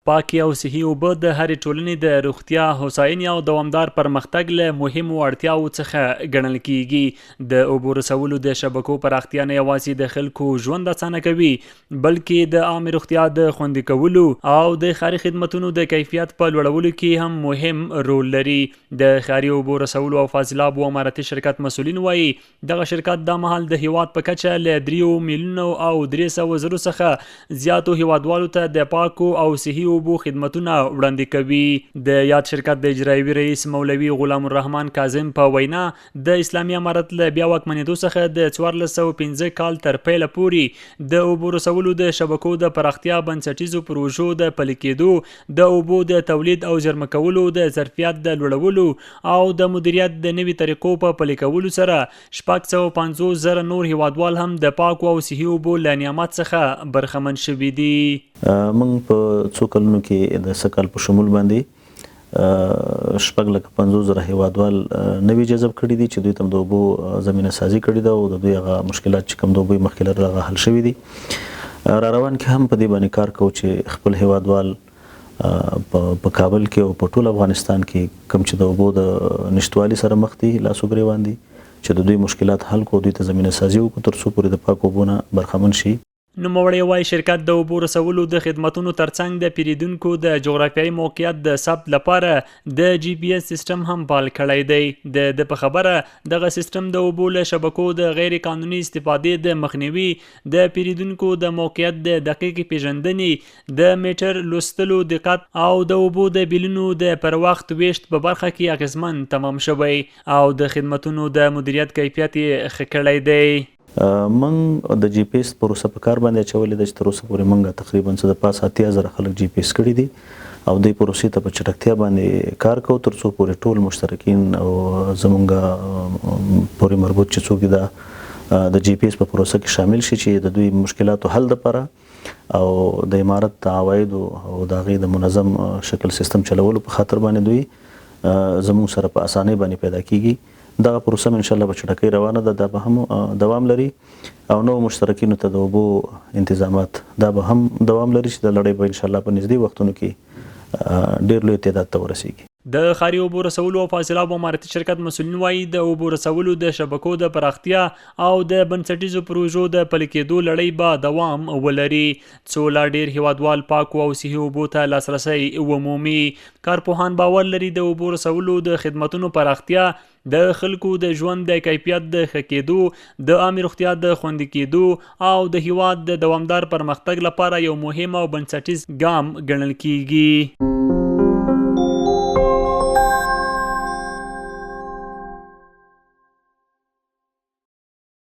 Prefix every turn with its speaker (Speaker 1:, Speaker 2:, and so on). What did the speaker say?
Speaker 1: پاکې او صحي اوبه د هرې ټولنې د روغتیا، هوساینې او دوامدار پرمختګ له مهمو اړتیاوو څخه ګڼل کیږي. د اوبو رسولو د شبکو پراختیا نه یوازې د خلکو ژوند اسانه کوي بلکې د عامې روغتیا د خوندي کولو او د ښاري خدمتونو د کیفیت په لوړولو کې هم مهم رول لري. د ښاري اوبو رسولو او فاضلاب او اماراتي شرکت مسؤلین وایي دغه شرکت دا مهال د هیواد په کچه له 3 میلیونو او 300 زرو څخه زیاتو هیوادوالو ته د پاکو او صحي اوبو خدمتونه وړاندې کوي. د یاد شرکت د اجرایوي رئیس مولوي غلام الرحمن کاظم په وینا د اسلامي امارت له بیا واکمنېدو څخه د 1405 کال تر پیله پورې د اوبو رسولو د شبکو د پراختیا بنسټیزو پروژو د پلي کېدو، د اوبو د تولید او زیرمه کولو د ظرفیت د لوړولو او د مدیریت د نوي طریقو په پلي کولو سره 650 زره نور هیوادوال هم د پاکو او صحي اوبو له نعمت څخه برخمن شوي دي.
Speaker 2: موږ په څو کلونو کې د سکل په شمول باندې 650,000 هیوادوال نوي جذب کړي دي چې دوی ته د اوبو زمینه سازي کړي ده او د دوی هغه مشکلات چې کوم د اوبو مخکې لرل هغه حل شوي دي. را روان کې هم په دې باندې کار کوو چې خپل هیوادوال په کابل کې او په ټول افغانستان کې کوم چې د اوبو د نشتوالي سره مخ دي لاسو ګریوان دي چې د دوی مشکلات حل کو، دوی ته زمینه سازي وکړو تر څو پورې د پاکو اوبو نه برخمن شي.
Speaker 1: نوموړی وایي شرکت د اوبو رسولو د خدمتونو ترڅنګ د پیریدونکو د جغرافیایي موقعیت د ثبت لپاره د جی پی ایس سیستم هم فعال کړی دی. د په خبره دغه سیستم د اوبو له شبکو د غیر قانوني استفادې د مخنیوي، د پیریدونکو د موقعیت د دقیقې پیژندنې، د میټر لوستلو دقت او د اوبو د بیلونو د پر وخت ویشت په برخه کې اغیزمن تمام شوی او د خدمتونو د مدیریت کیفیت یې ښه کړی دی.
Speaker 2: موږ د جی پی ایس پروسه په کار باندې اچولې ده چې تر اوسه پورې موږ تقریبا څه د 5,000 خلک جی پی ایس کړي دي او د پروسې ته په چټکتیا باندې کار کوو تر څو پورې ټول مشترکین او زمونږ پورې مربوط چې څوک دي د جی پی ایس په پروسه کې شامل شي چې د دوی مشکلاتو حل لپاره او د امارت عواید او د هغې د منظم شکل سیستم چلولو په خاطر باندې دوی زموږ سره په اسانۍ باندې پیدا کیږي. دغه پروسه ان شاء الله په چټکۍ روانه ده، دا به هم دوام لري او نو مشترکینو ته د اوبو انتظامات دا به هم دوام لري چې د لړۍ به ان شاء الله په نږدې وختونو کې ډېر لوی تعداد ته ورسیږي.
Speaker 1: د ښاري اوبو رسولو او فاضلاب اماراتي شرکت مسؤلین وایي د اوبو رسولو د شبکو د پراختیا او د بنسټیزو پروژو د پلي کېدو لړۍ به دوام ولري څو لا ډېر هیوادوال پاکو او صحي اوبو ته لاسرسی ومومي. کارپوهان باور لري د اوبو رسولو د خدمتونو پراختیا د خلکو د ژوند د کیفیت د ښه کېدو، د عامې روغتیا د خوندي کېدو او د هیواد د دوامدار پرمختګ لپاره یو مهم او بنسټیز ګام ګڼل کیږي.